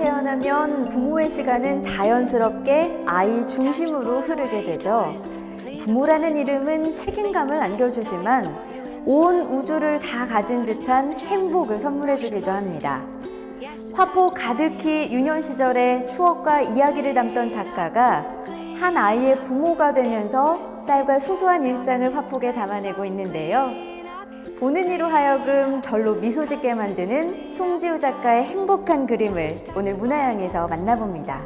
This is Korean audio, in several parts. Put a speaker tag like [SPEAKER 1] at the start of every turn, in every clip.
[SPEAKER 1] 태어나면 부모의 시간은 자연스럽게 아이 중심으로 흐르게 되죠. 부모라는 이름은 책임감을 안겨주지만 온 우주를 다 가진 듯한 행복을 선물해주기도 합니다. 화포 가득히 유년 시절의 추억과 이야기를 담던 작가가 한 아이의 부모가 되면서 딸과 소소한 일상을 화폭에 담아내고 있는데요. 보는 이로 하여금 절로 미소 짓게 만드는 송지우 작가의 행복한 그림을 오늘 문화향에서 만나봅니다.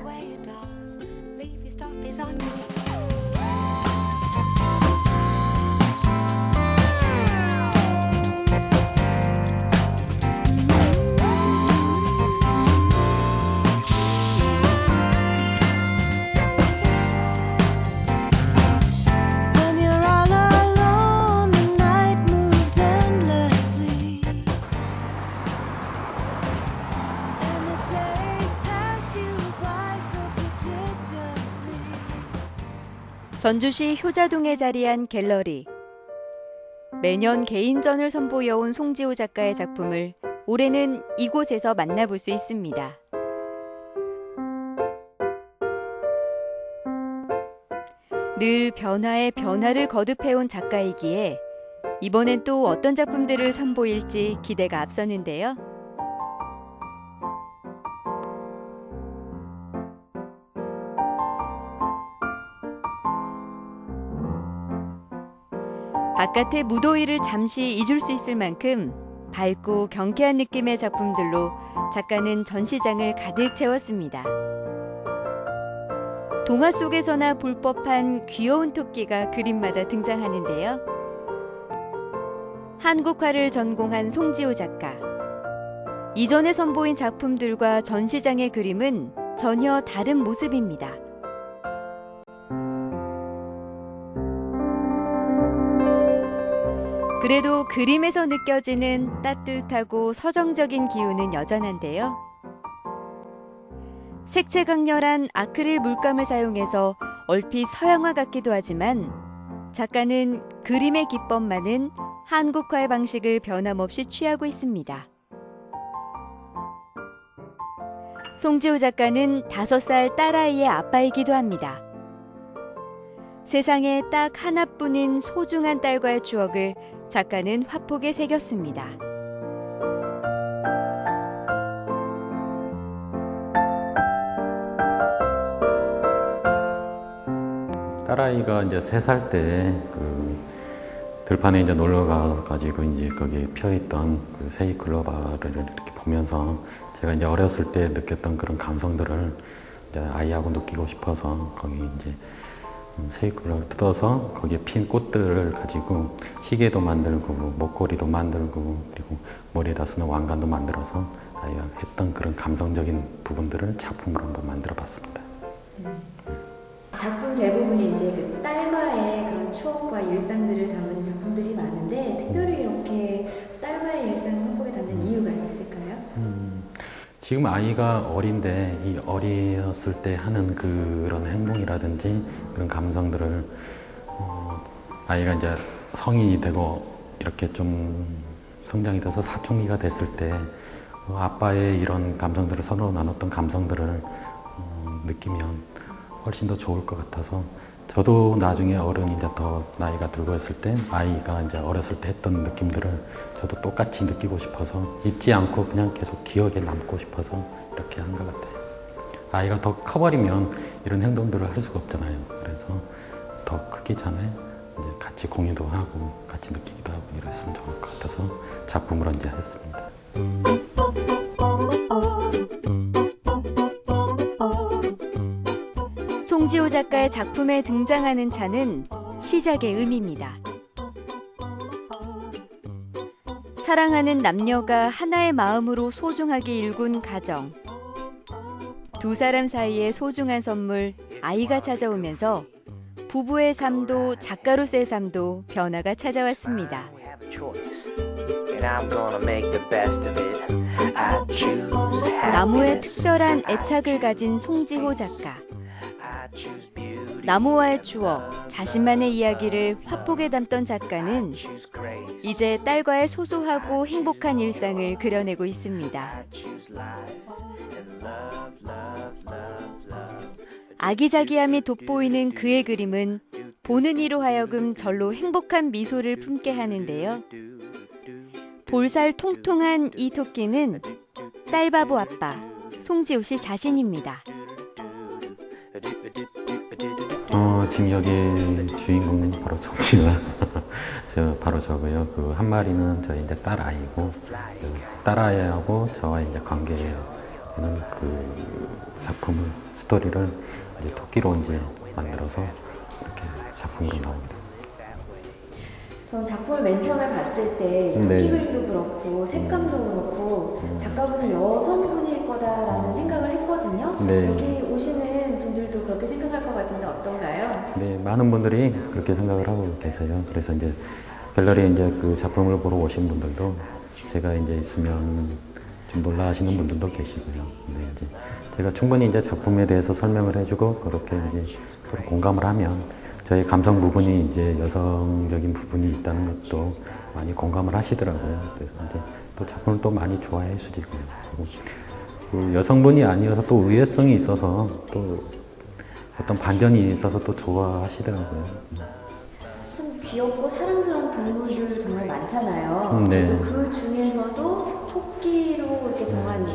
[SPEAKER 1] 전주시 효자동에 자리한 갤러리. 매년 개인전을 선보여온 송지호 작가의 작품을 올해는 이곳에서 만나볼 수 있습니다. 늘 변화에 변화를 거듭해온 작가이기에 이번엔 또 어떤 작품들을 선보일지 기대가 앞서는데요. 바깥의 무더위를 잠시 잊을 수 있을 만큼 밝고 경쾌한 느낌의 작품들로 작가는 전시장을 가득 채웠습니다. 동화 속에서나 볼 법한 귀여운 토끼가 그림마다 등장하는데요. 한국화를 전공한 송지호 작가. 이전에 선보인 작품들과 전시장의 그림은 전혀 다른 모습입니다. 그래도 그림에서 느껴지는 따뜻하고 서정적인 기운은 여전한데요. 색채 강렬한 아크릴 물감을 사용해서 얼핏 서양화 같기도 하지만 작가는 그림의 기법만은 한국화의 방식을 변함없이 취하고 있습니다. 송지호 작가는 5살 딸아이의 아빠이기도 합니다. 세상에 딱 하나뿐인 소중한 딸과의 추억을 작가는 화폭에 새겼습니다.
[SPEAKER 2] 딸아이가 이제 3살 때 들판에 이제 놀러 가가지고 이제 거기에 피어있던 그 세이클로바를 이렇게 보면서 제가 이제 어렸을 때 느꼈던 그런 감성들을 이제 아이하고 느끼고 싶어서 거기 이제 세이클로를 뜯어서 거기에 핀 꽃들을 가지고 시계도 만들고 목걸이도 만들고 그리고 머리에다 쓰는 왕관도 만들어서 아이가 했던 그런 감성적인 부분들을 작품으로 한번 만들어 봤습니다.
[SPEAKER 1] 작품 대부분이 이제 그 딸과의 그런 추억과 일상들을 담은 작품들이 많은데 특별히 이렇게 딸과의 일상을 화폭에 담는 이유가 있을까요?
[SPEAKER 2] 지금 아이가 어린데 이 어렸을 때 하는 그런 행동이라든지 그런 감성들을 아이가 이제 성인이 되고 이렇게 좀 성장이 돼서 사춘기가 됐을 때 아빠의 이런 감성들을 서로 나눴던 감성들을 느끼면 훨씬 더 좋을 것 같아서 저도 나중에 어른이 이제 더 나이가 들고 했을 때 아이가 이제 어렸을 때 했던 느낌들을 저도 똑같이 느끼고 싶어서 잊지 않고 그냥 계속 기억에 남고 싶어서 이렇게 한 것 같아요. 아이가 더 커버리면 이런 행동들을 할 수가 없잖아요. 그래서 더 크기 전에 이제 같이 공유도 하고 같이 느끼기도 하고 이랬으면 좋을 것 같아서 작품으로 이제 했습니다.
[SPEAKER 1] 송지호 작가의 작품에 등장하는 차는 시작의 의미입니다. 사랑하는 남녀가 하나의 마음으로 소중하게 일군 가정. 2사람 사이의 소중한 선물, 아이가 찾아오면서 부부의 삶도 작가로서의 삶도 변화가 찾아왔습니다. 나무에 특별한 애착을 가진 송지호 작가. 나무와의 추억, 자신만의 이야기를 화폭에 담던 작가는 이제 딸과의 소소하고 행복한 일상을 그려내고 있습니다.
[SPEAKER 3] 아기자기함이 돋보이는 그의 그림은 보는 이로 하여금 절로 행복한 미소를 품게 하는데요. 볼살 통통한 이 토끼는 딸바보 아빠 송지호 씨 자신입니다.
[SPEAKER 2] 지금 여기 주인공은 바로 저입니다. 바로 저고요. 그 한 마리는 저희 이제 딸 아이고, 딸 아이하고 저와 이제 관계되는 그 작품을 스토리를 이제 토끼로 이제 만들어서 이렇게 작품으로 나옵니다.
[SPEAKER 1] 전 작품을 맨 처음에 봤을 때 토끼
[SPEAKER 2] 네.
[SPEAKER 1] 그림도 그렇고 색감도 그렇고 작가분이 여성분일 거다라는 생각을 했거든요.
[SPEAKER 2] 네.
[SPEAKER 1] 여기 오시는 분들도 그렇게 생각할 것 같은데 어떤가요?
[SPEAKER 2] 네, 많은 분들이 그렇게 생각을 하고 계세요. 그래서 이제 갤러리에 이제 그 작품을 보러 오신 분들도 제가 이제 있으면 좀 놀라시는 분들도 계시고요. 근데 이제 제가 충분히 이제 작품에 대해서 설명을 해주고 그렇게 이제 서로 공감을 하면 저희 감성 부분이 이제 여성적인 부분이 있다는 것도 많이 공감을 하시더라고요. 그래서 이제 또 작품을 또 많이 좋아해 주시고요. 그리고 그 여성분이 아니어서 또 의외성이 있어서 또 어떤 반전이 있어서 또 좋아하시더라고요.
[SPEAKER 1] 참 귀엽고 사랑스러운 동물들 정말 많잖아요.
[SPEAKER 2] 네.
[SPEAKER 1] 그래도 그 중에서도 토끼로 이렇게 정한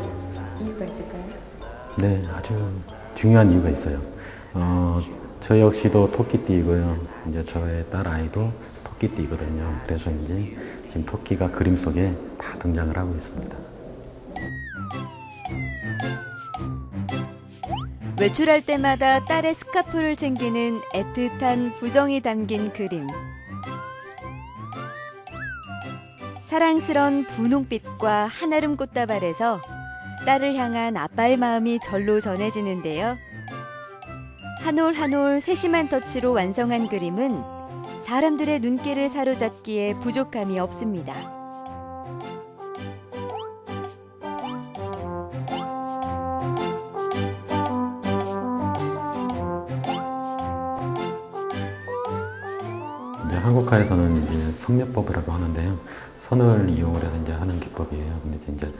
[SPEAKER 1] 이유가 있을까요?
[SPEAKER 2] 네, 아주 중요한 이유가 있어요. 저 역시도 토끼띠이고요. 이제 저의 딸 아이도 토끼띠거든요. 그래서 이제 지금 토끼가 그림 속에 다 등장을 하고 있습니다.
[SPEAKER 3] 외출할 때마다 딸의 스카프를 챙기는 애틋한 부정이 담긴 그림. 사랑스런 분홍빛과 한아름 꽃다발에서 딸을 향한 아빠의 마음이 절로 전해지는데요. 한 올 한 올 세심한 터치로 완성한 그림은 사람들의 눈길을 사로잡기에 부족함이 없습니다.
[SPEAKER 2] 이제 한국화에서는 이제 선묘법이라고 하는데요. 선을 이용을 해서 이제 하는 기법이에요. 근데 이제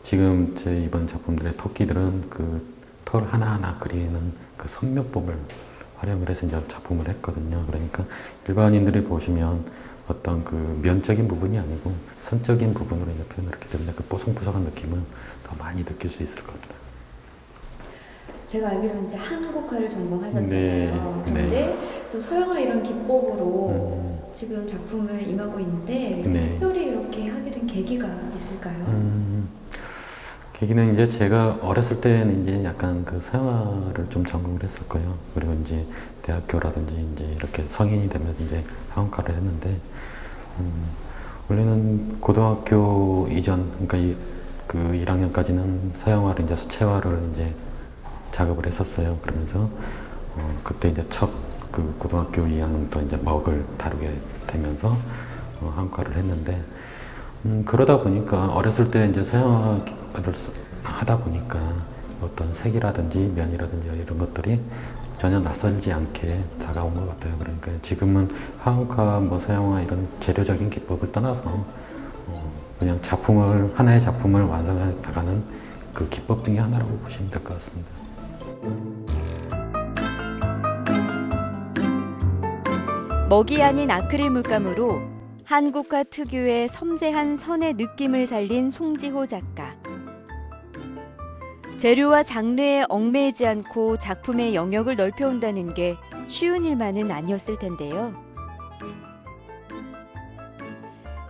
[SPEAKER 2] 지금 제 이번 작품들의 토끼들은 그 털 하나하나 그리는 그 선묘법을 활용을 해서 이제 작품을 했거든요. 그러니까 일반인들이 보시면 어떤 그 면적인 부분이 아니고 선적인 부분으로 이제 표현을 했기 때문에 그 뽀송뽀송한 느낌을 더 많이 느낄 수 있을 겁니다.
[SPEAKER 1] 제가 알기로는 이제 한국화를 전공하셨잖아요.
[SPEAKER 2] 네,
[SPEAKER 1] 근데 또 서양화 이런 기법으로 지금 작품을 임하고 있는데
[SPEAKER 2] 네.
[SPEAKER 1] 특별히 이렇게 하게 된 계기가 있을까요?
[SPEAKER 2] 계기는 이제 제가 어렸을 때는 이제 약간 그 서양화를 좀 전공을 했었고요. 그리고 이제 대학교라든지 이제 이렇게 성인이 되면서 이제 한국화를 했는데, 원래는 고등학교 이전, 그러니까 그 1학년까지는 서양화를 이제 수채화를 이제 작업을 했었어요. 그러면서 그때 이제 첫 그 고등학교 2학년 또 이제 먹을 다루게 되면서 한국화를 했는데, 그러다 보니까 어렸을 때 이제 서양화를 하다 보니까 어떤 색이라든지 면이라든지 이런 것들이 전혀 낯설지 않게 다가온 것 같아요. 그러니까 지금은 한국화, 뭐 서양화 이런 재료적인 기법을 떠나서 그냥 하나의 작품을 완성해 나가는 그 기법 중에 하나라고 보시면 될 것 같습니다.
[SPEAKER 3] 먹이 아닌 아크릴 물감으로 한국화 특유의 섬세한 선의 느낌을 살린 송지호 작가. 재료와 장르에 얽매이지 않고 작품의 영역을 넓혀온다는 게 쉬운 일만은 아니었을 텐데요.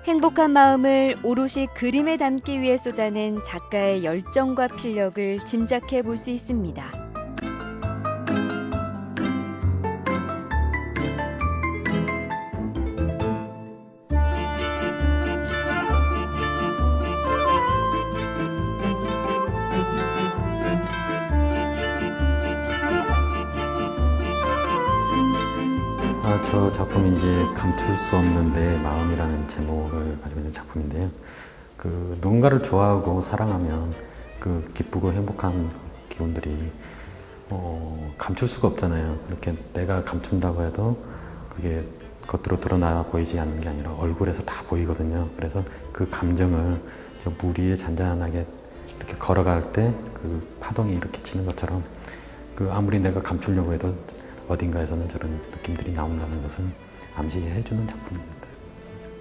[SPEAKER 3] 행복한 마음을 오롯이 그림에 담기 위해 쏟아낸 작가의 열정과 필력을 짐작해 볼 수 있습니다.
[SPEAKER 2] 저 작품이 이제 감출 수 없는 내 마음이라는 제목을 가지고 있는 작품인데요. 그 누군가를 좋아하고 사랑하면 그 기쁘고 행복한 기분들이 감출 수가 없잖아요. 이렇게 내가 감춘다고 해도 그게 겉으로 드러나 보이지 않는 게 아니라 얼굴에서 다 보이거든요. 그래서 그 감정을 저 물 위에 잔잔하게 이렇게 걸어갈 때 그 파동이 이렇게 치는 것처럼 그 아무리 내가 감추려고 해도 어딘가에서는 저런 느낌들이 나온다는 것을 암시해주는 작품입니다.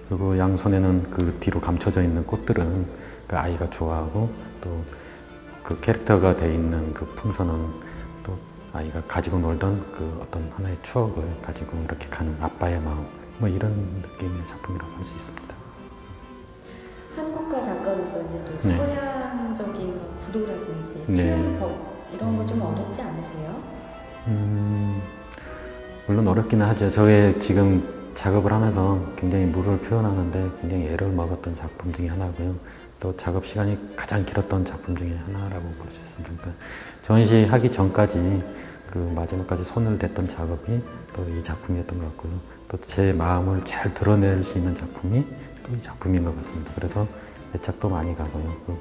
[SPEAKER 2] 그리고 양손에는 그 뒤로 감춰져 있는 꽃들은 그 아이가 좋아하고 또 그 캐릭터가 돼 있는 그 풍선은 또 아이가 가지고 놀던 그 어떤 하나의 추억을 가지고 이렇게 가는 아빠의 마음, 뭐 이런 느낌의 작품이라고 할 수 있습니다.
[SPEAKER 1] 한국가 작가로서 이제 또
[SPEAKER 2] 네.
[SPEAKER 1] 서양적인 구도라든지
[SPEAKER 2] 네.
[SPEAKER 1] 표현법 이런 거 좀 어렵지 않으세요?
[SPEAKER 2] 물론 어렵기는 하죠. 저의 지금 작업을 하면서 굉장히 물을 표현하는데 굉장히 애를 먹었던 작품 중에 하나고요. 또 작업 시간이 가장 길었던 작품 중에 하나라고 볼 수 있습니다. 그러니까 전시하기 전까지 그 마지막까지 손을 댔던 작업이 또 이 작품이었던 것 같고요. 또 제 마음을 잘 드러낼 수 있는 작품이 또 이 작품인 것 같습니다. 그래서 애착도 많이 가고요. 그리고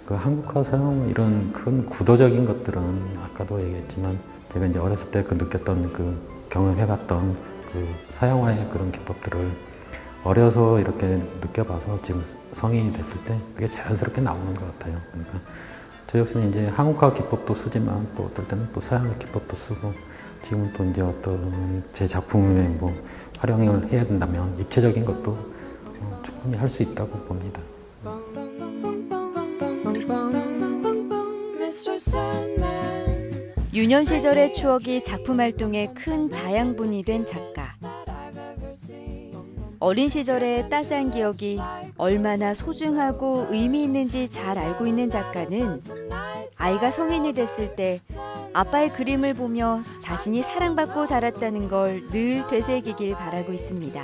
[SPEAKER 2] 그 한국화 서양 이런 큰 구도적인 것들은 아까도 얘기했지만 제가 이제 어렸을 때 그 느꼈던 그 경험해봤던 그 서양화의 그런 기법들을 어려서 이렇게 느껴봐서 지금 성인이 됐을 때 그게 자연스럽게 나오는 것 같아요. 그러니까 저 역시는 이제 한국화 기법도 쓰지만 또 어떨 때는 또 서양의 기법도 쓰고 지금은 또 이제 어떤 제 작품에 뭐 활용을 해야 된다면 입체적인 것도 충분히 할 수 있다고 봅니다.
[SPEAKER 3] 유년 시절의 추억이 작품 활동에 큰 자양분이 된 작가. 어린 시절의 따스한 기억이 얼마나 소중하고 의미 있는지 잘 알고 있는 작가는 아이가 성인이 됐을 때 아빠의 그림을 보며 자신이 사랑받고 자랐다는 걸 늘 되새기길 바라고 있습니다.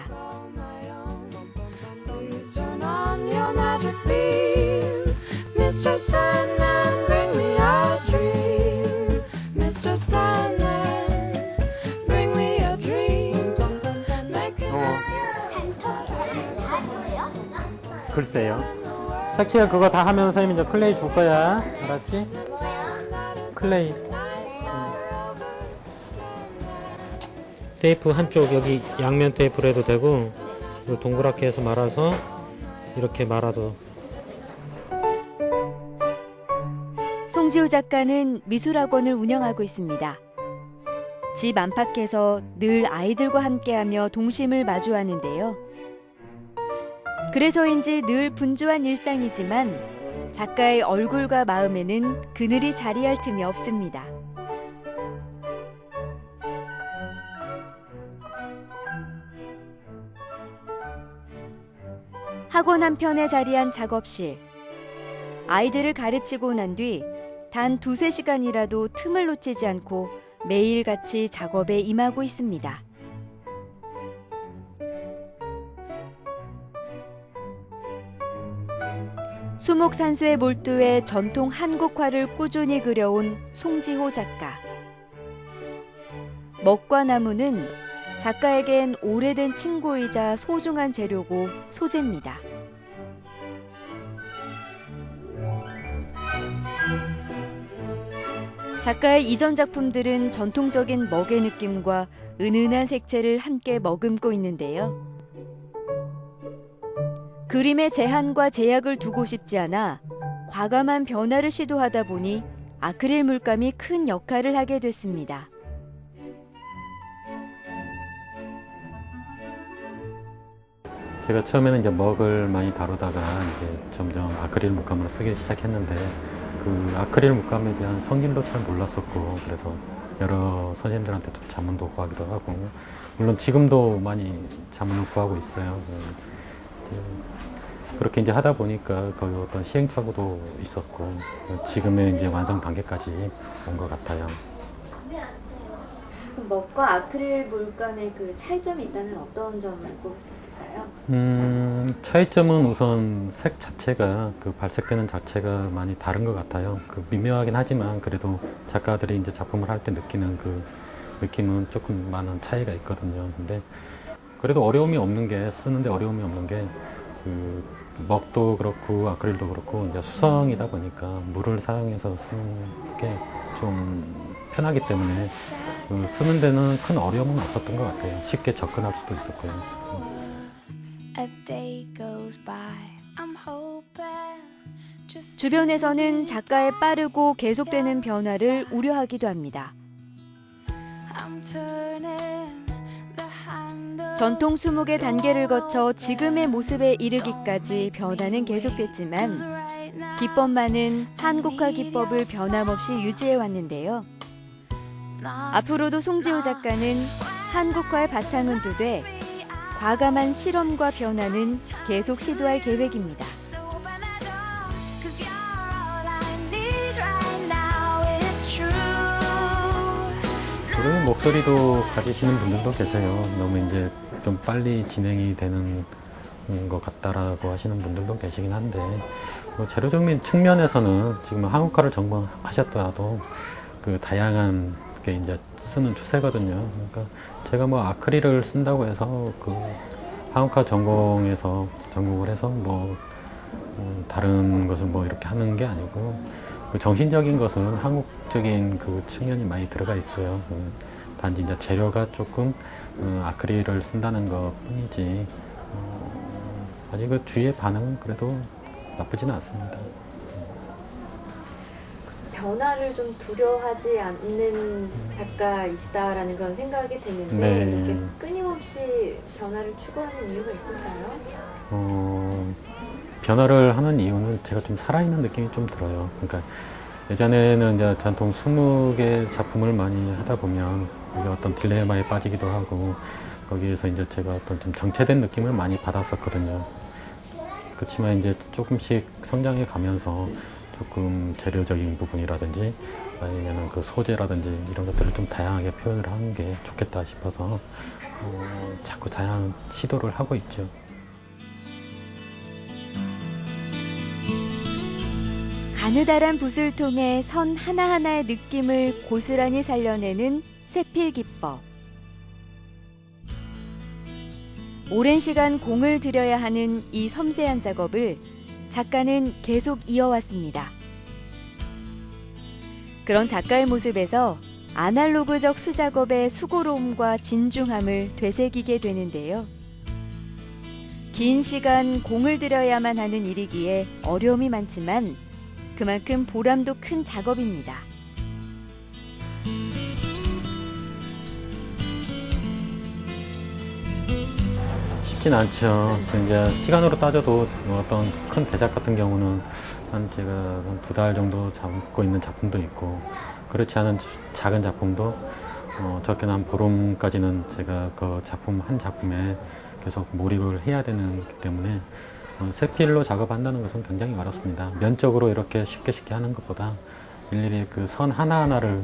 [SPEAKER 4] Mr. Sandman, bring me a dream. Mr. Sandman, bring me a dream. Make it
[SPEAKER 5] 글쎄요. 삭시가 그거 다 하면 선생님이 이제 클레이 줄 거야. 알았지? 클레이. 테이프 한쪽 여기 양면 테이프로 해도 되고 그리고 동그랗게 해서 말아서 이렇게 말아도.
[SPEAKER 3] 송지호 작가는 미술학원을 운영하고 있습니다. 집 안팎에서 늘 아이들과 함께하며 동심을 마주하는데요. 그래서인지 늘 분주한 일상이지만 작가의 얼굴과 마음에는 그늘이 자리할 틈이 없습니다. 학원 한편에 자리한 작업실. 아이들을 가르치고 난 뒤 단 2-3시간이라도 틈을 놓치지 않고 매일같이 작업에 임하고 있습니다. 수목산수에 몰두해 전통 한국화를 꾸준히 그려온 송지호 작가. 먹과 나무는 작가에겐 오래된 친구이자 소중한 재료고 소재입니다. 작가의 이전 작품들은 전통적인 먹의 느낌과 은은한 색채를 함께 머금고 있는데요. 그림의 제한과 제약을 두고 싶지 않아 과감한 변화를 시도하다 보니 아크릴 물감이 큰 역할을 하게 됐습니다.
[SPEAKER 2] 제가 처음에는 이제 먹을 많이 다루다가 이제 점점 아크릴 물감을 쓰기 시작했는데 그 아크릴 물감에 대한 성질도 잘 몰랐었고 그래서 여러 선생님들한테 좀 자문도 구하기도 하고 물론 지금도 많이 자문을 구하고 있어요. 그렇게 이제 하다 보니까 거의 어떤 시행착오도 있었고 지금의 이제 완성 단계까지 온 것 같아요.
[SPEAKER 1] 먹과 아크릴 물감의 그 차이점이 있다면 어떤 점을 꼽을 수 있을까요?
[SPEAKER 2] 차이점은 우선 색 자체가 그 발색되는 자체가 많이 다른 것 같아요. 그 미묘하긴 하지만 그래도 작가들이 이제 작품을 할 때 느끼는 그 느낌은 조금 많은 차이가 있거든요. 근데 그래도 어려움이 없는 게 쓰는데 어려움이 없는 게 그 먹도 그렇고 아크릴도 그렇고 이제 수성이다 보니까 물을 사용해서 쓰는 게 좀 편하기 때문에 그 쓰는 데는 큰 어려움은 없었던 것 같아요. 쉽게 접근할 수도 있었고요.
[SPEAKER 4] A day goes by. I'm hoping just
[SPEAKER 3] 주변에서는 작가의 빠르고 계속되는 변화를 우려하기도 합니다.
[SPEAKER 4] I'm turning the handle.
[SPEAKER 3] 전통 20개 단계를 거쳐 지금의 모습에 이르기까지 변화는 계속됐지만 기법만은 한국화 기법을 변함없이 유지해 왔는데요. 앞으로도 송지호 작가는 한국화의 바탕은 두되 과감한 실험과 변화는 계속 시도할 계획입니다.
[SPEAKER 4] So open that door, 'cause you're all I need right now. It's true.
[SPEAKER 2] 그런 목소리도 가지시는 분들도 계세요. 너무 이제 좀 빨리 진행이 되는 것 같다라고 하시는 분들도 계시긴 한데, 뭐 재료적인 측면에서는 지금 한국화를 전공하셨더라도 그 다양한 게 이제 쓰는 추세거든요. 그러니까 제가 뭐 아크릴을 쓴다고 해서 그 한국화 전공을 해서 뭐 다른 것을 뭐 이렇게 하는 게 아니고, 그 정신적인 것은 한국적인 그 측면이 많이 들어가 있어요. 단지 이제 재료가 조금 아크릴을 쓴다는 것 뿐이지, 사실 그 주위의 반응은 그래도 나쁘지는 않습니다.
[SPEAKER 1] 변화를 좀 두려워하지 않는 작가이시다라는 그런 생각이 드는데
[SPEAKER 2] 네.
[SPEAKER 1] 이렇게 끊임없이 변화를 추구하는 이유가 있을까요?
[SPEAKER 2] 변화를 하는 이유는 제가 좀 살아있는 느낌이 좀 들어요. 그러니까 예전에는 이제 전통 20개 작품을 많이 하다 보면 이게 어떤 딜레마에 빠지기도 하고, 거기에서 이제 제가 어떤 좀 정체된 느낌을 많이 받았었거든요. 그렇지만 이제 조금씩 성장해 가면서 조금 재료적인 부분이라든지 아니면 그 소재라든지 이런 것들을 좀 다양하게 표현을 하는 게 좋겠다 싶어서 자꾸 다양한 시도를 하고 있죠.
[SPEAKER 3] 가느다란 붓을 통해 선 하나하나의 느낌을 고스란히 살려내는 세필 기법. 오랜 시간 공을 들여야 하는 이 섬세한 작업을 작가는 계속 이어왔습니다. 그런 작가의 모습에서 아날로그적 수작업의 수고로움과 진중함을 되새기게 되는데요. 긴 시간 공을 들여야만 하는 일이기에 어려움이 많지만 그만큼 보람도 큰 작업입니다.
[SPEAKER 2] 쉽진 않죠. 이제 시간으로 따져도 어떤 큰 대작 같은 경우는 제가 한 2달 정도 잡고 있는 작품도 있고, 그렇지 않은 작은 작품도 적게는 한 보름까지는 제가 그 작품 한 작품에 계속 몰입을 해야 되기 때문에 세필로 작업한다는 것은 굉장히 어렵습니다. 면적으로 이렇게 쉽게 하는 것보다 일일이 그 선 하나하나를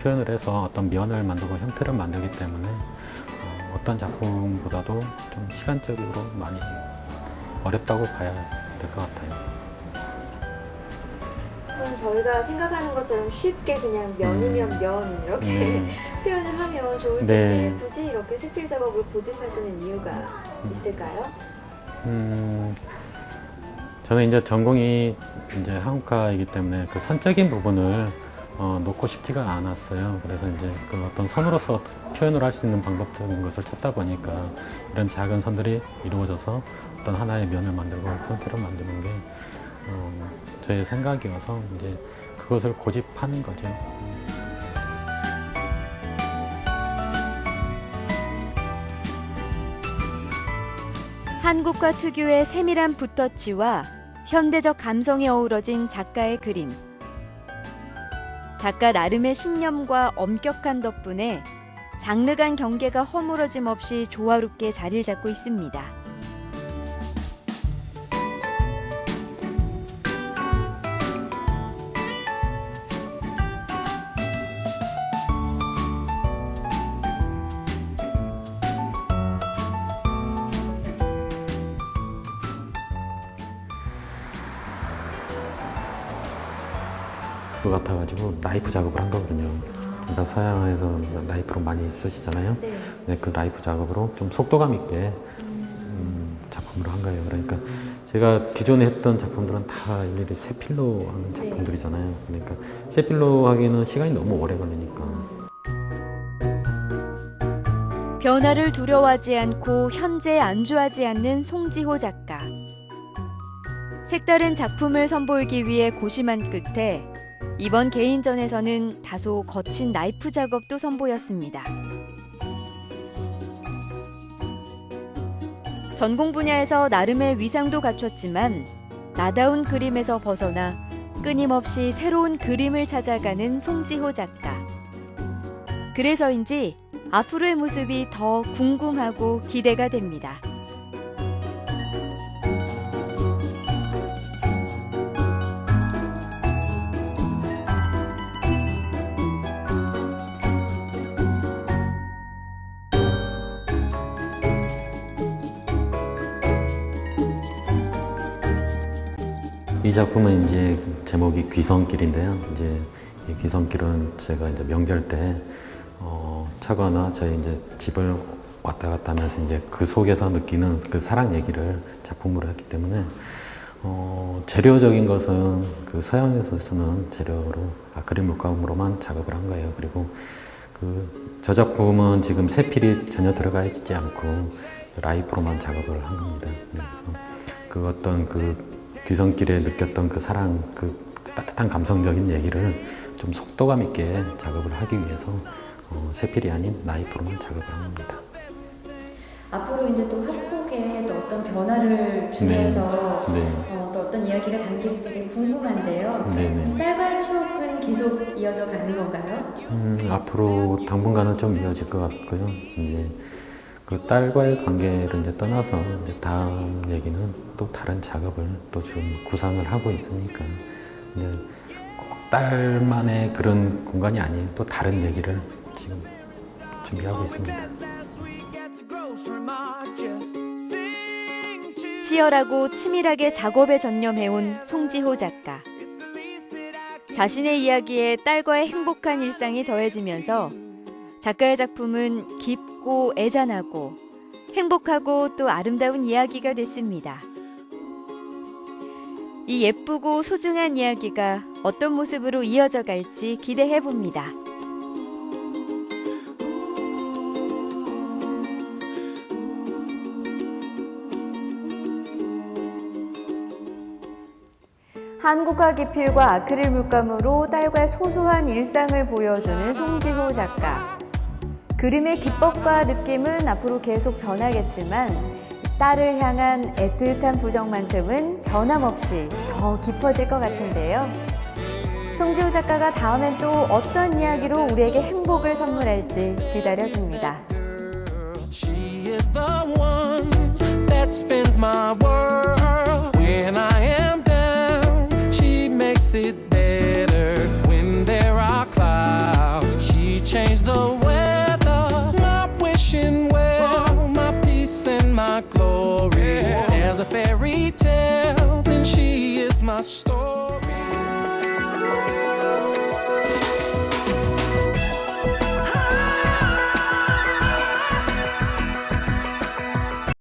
[SPEAKER 2] 표현을 해서 어떤 면을 만들고 형태를 만들기 때문에 어떤 작품보다도 좀 시간적으로 많이 어렵다고 봐야 될 것 같아요.
[SPEAKER 1] 그건 저희가 생각하는 것처럼 쉽게 그냥 면이면 면 이렇게 표현을 하면 좋을 텐데
[SPEAKER 2] 네.
[SPEAKER 1] 굳이 이렇게 세필 작업을 고집하시는 이유가 있을까요?
[SPEAKER 2] 저는 이제 전공이 이제 한국화이기 때문에 그 선적인 부분을 놓고 싶지가 않았어요. 그래서 이제 그 어떤 선으로서 표현을 할 수 있는 방법적인 것을 찾다 보니까 이런 작은 선들이 이루어져서 어떤 하나의 면을 만들고 형태를 만드는 게 저의 생각이어서 이제 그것을 고집하는 거죠.
[SPEAKER 3] 한국화 특유의 세밀한 붓터치와 현대적 감성이 어우러진 작가의 그림. 작가 나름의 신념과 엄격한 덕분에 장르 간 경계가 허물어짐 없이 조화롭게 자리를 잡고 있습니다.
[SPEAKER 2] 그 같아가지고 나이프 작업을 한 거거든요. 그러니까 서양에서 나이프로 많이 쓰시잖아요.
[SPEAKER 1] 네.
[SPEAKER 2] 네, 그 나이프 작업으로 좀 속도감 있게 작품으로 한 거예요. 그러니까 제가 기존에 했던 작품들은 다 일일이 세필로 한 작품들이잖아요. 그러니까 세필로 하기는 시간이 너무 오래 걸리니까.
[SPEAKER 3] 변화를 두려워하지 않고 현재에 안주하지 않는 송지호 작가. 색다른 작품을 선보이기 위해 고심한 끝에 이번 개인전에서는 다소 거친 나이프 작업도 선보였습니다. 전공 분야에서 나름의 위상도 갖췄지만 나다운 그림에서 벗어나 끊임없이 새로운 그림을 찾아가는 송지호 작가. 그래서인지 앞으로의 모습이 더 궁금하고 기대가 됩니다.
[SPEAKER 2] 이 작품은 이제 제목이 귀성길인데요. 이제 이 귀성길은 제가 이제 명절 때 차거나 저희 이제 집을 왔다 갔다 하면서 이제 그 속에서 느끼는 그 사랑 얘기를 작품으로 했기 때문에 재료적인 것은 그 서양에서 쓰는 재료로 아크릴 물감으로만 작업을 한 거예요. 그리고 저 작품은 지금 세필이 전혀 들어가 있지 않고 라이프로만 작업을 한 겁니다. 그래서 그 어떤 그 귀성길에 느꼈던 그 사랑, 그 따뜻한 감성적인 얘기를 좀 속도감 있게 작업을 하기 위해서 세필이 아닌 나이프로만 작업을 한 겁니다.
[SPEAKER 1] 앞으로 이제 또 화폭에 또 어떤 변화를 주면서 또 어떤 이야기가 담길지 되게 궁금한데요.
[SPEAKER 2] 네네.
[SPEAKER 1] 딸과의 추억은 계속 이어져 가는 건가요?
[SPEAKER 2] 앞으로 당분간은 좀 이어질 것 같고요. 이제 그 딸과의 관계를 이제 떠나서 이제 다음 얘기는 또 다른 작업을 또 좀 구상을 하고 있으니까 이제 꼭 딸만의 그런 공간이 아닌 또 다른 얘기를 지금 준비하고 있습니다.
[SPEAKER 3] 치열하고 치밀하게 작업에 전념해온 송지호 작가. 자신의 이야기에 딸과의 행복한 일상이 더해지면서 작가의 작품은 깊고 애잔하고 행복하고 또 아름다운 이야기가 됐습니다. 이 예쁘고 소중한 이야기가 어떤 모습으로 이어져 갈지 기대해 봅니다.
[SPEAKER 1] 한국화 기필과 아크릴 물감으로 딸과의 소소한 일상을 보여주는 송지호 작가. 그림의 기법과 느낌은 앞으로 계속 변하겠지만 딸을 향한 애틋한 부정만큼은 변함없이 더 깊어질 것 같은데요. 송지호 작가가 다음엔 또 어떤 이야기로 우리에게 행복을 선물할지 기다려집니다.
[SPEAKER 6] She is the one that spins my world. When I am down, she makes it better. When there are clouds, she changed the weather. My wishing well, my peace and my glory. As a fairy tale, then she is my story.